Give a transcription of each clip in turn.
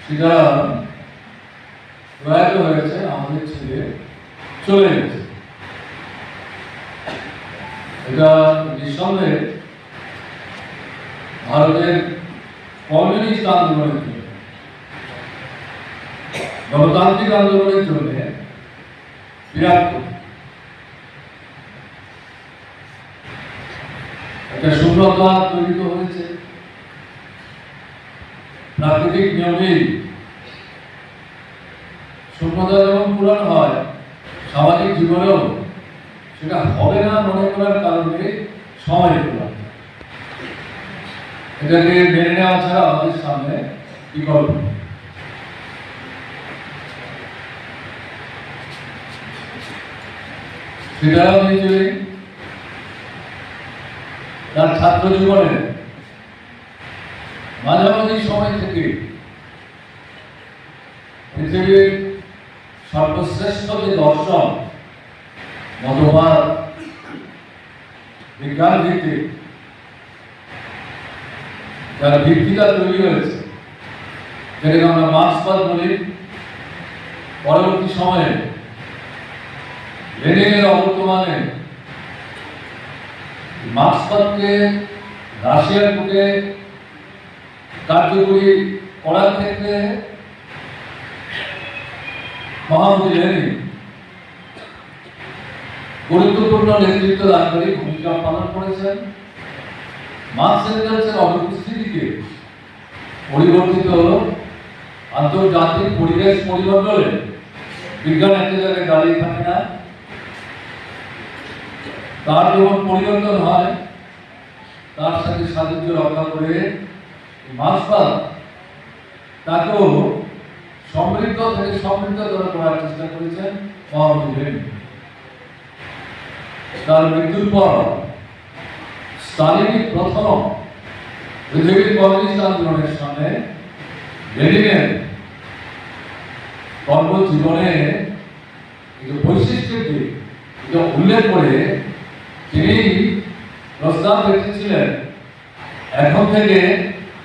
সেটা প্রয়াত হয়েছে, আমাদের ছেলে চলে গেছে। এটা নিঃসন্দেহে ভারতের কমিউনিস্ট আন্দোলনের জন্য, গণতান্ত্রিক আন্দোলনের জন্য বিরাট একটা শূন্যতা তৈরি হয়েছে। প্রাকৃতিক নিয়মেই শূন্যতা যেমন পূরণ হয়, সামাজিক জীবনেও সেটা হবে না মনে করার কারণে সময় পূরণ। এটাকে মেনে নেওয়া ছাড়া আমাদের সামনে বিকল্প নেই। সেটাও নিজে তার ছাত্র জীবনে মাঝামাঝি সময় থেকে পৃথিবীর সর্বশ্রেষ্ঠ যে দর্শন, মতবাদ, বিজ্ঞান ভিত্তিক যার ভিত্তিটা তৈরি হয়েছে, যেটাকে আমরা মার্ক্সবাদ বলি, পরবর্তী সময়ে লেনিনের অবর্তমানে মার্ক্সবাদকে রাশিয়ার বুকে কার্যকরী করার ক্ষেত্রে মহামতি লেনিন গুরুত্বপূর্ণ নেতৃত্ব দানকারী ভূমিকা পালন করেছেন। মার্কস এঙ্গেলসের অনুপস্থিতিতে পরিবর্তিত আন্তর্জাতিক পরিবেশ পরিবর্তনে বিজ্ঞান একটা জায়গায় দাঁড়িয়ে থাকে না। তার যখন পরিবর্তন হয়, তার সাথে সাযুজ্য রক্ষা করে মার্ক্সবাদ তাকেও সমৃদ্ধ থেকে সমৃদ্ধতর করার চেষ্টা করেছেন মহামতি লেনিন। তার মৃত্যুর পর স্টালিনই প্রথম পৃথিবীর কমিউনিস্ট আন্দোলনের সামনে লেনিনের কর্মজীবনে বৈশিষ্ট্যের দিক উল্লেখ করে তিনি প্রস্তাব রেখেছিলেন, এখন থেকে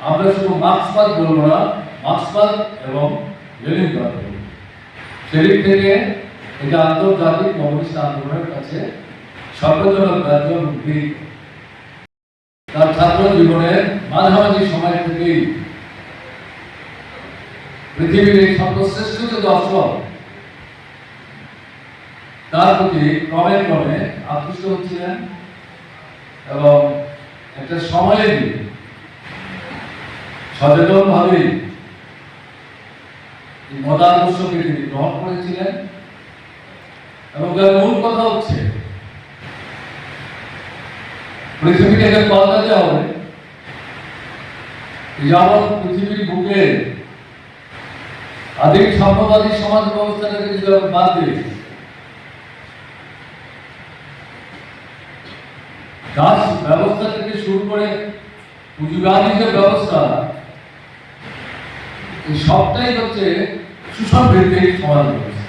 আমরা শুধু মার্ক্সবাদ বলবো না, মার্ক্সবাদ এবং লেনিনবাদ বলব। সেদিক থেকে এটা আন্তর্জাতিক কমিউনিস্ট আন্দোলনের কাছে সর্বজনক গ্রাহ্য দিক। তার ছাত্র জীবনের মাঝামাঝি সময় থেকেই পৃথিবীর এই সর্বশ্রেষ্ঠ যে দর্শন, তার প্রতি ক্রমে ক্রমে আকৃষ্ট হচ্ছিলেন এবং একটা সময়ে সচেতন ভাবে মতাদর্শকে তিনি গ্রহণ করেছিলেন। এবং তার মূল কথা হচ্ছে পৃথিবীটাকে পাল্টাতে হবে। যাবৎ পৃথিবীর বুকে আদিম সাম্যবাদী সমাজ ব্যবস্থাটাকে যদি বাদ দিয়ে দাস ব্যবস্থা থেকে শুরু করে পুঁজিবাদী যে ব্যবস্থা, এই সবটাই হচ্ছে শোষণ ভিত্তিক সমাজ ব্যবস্থা।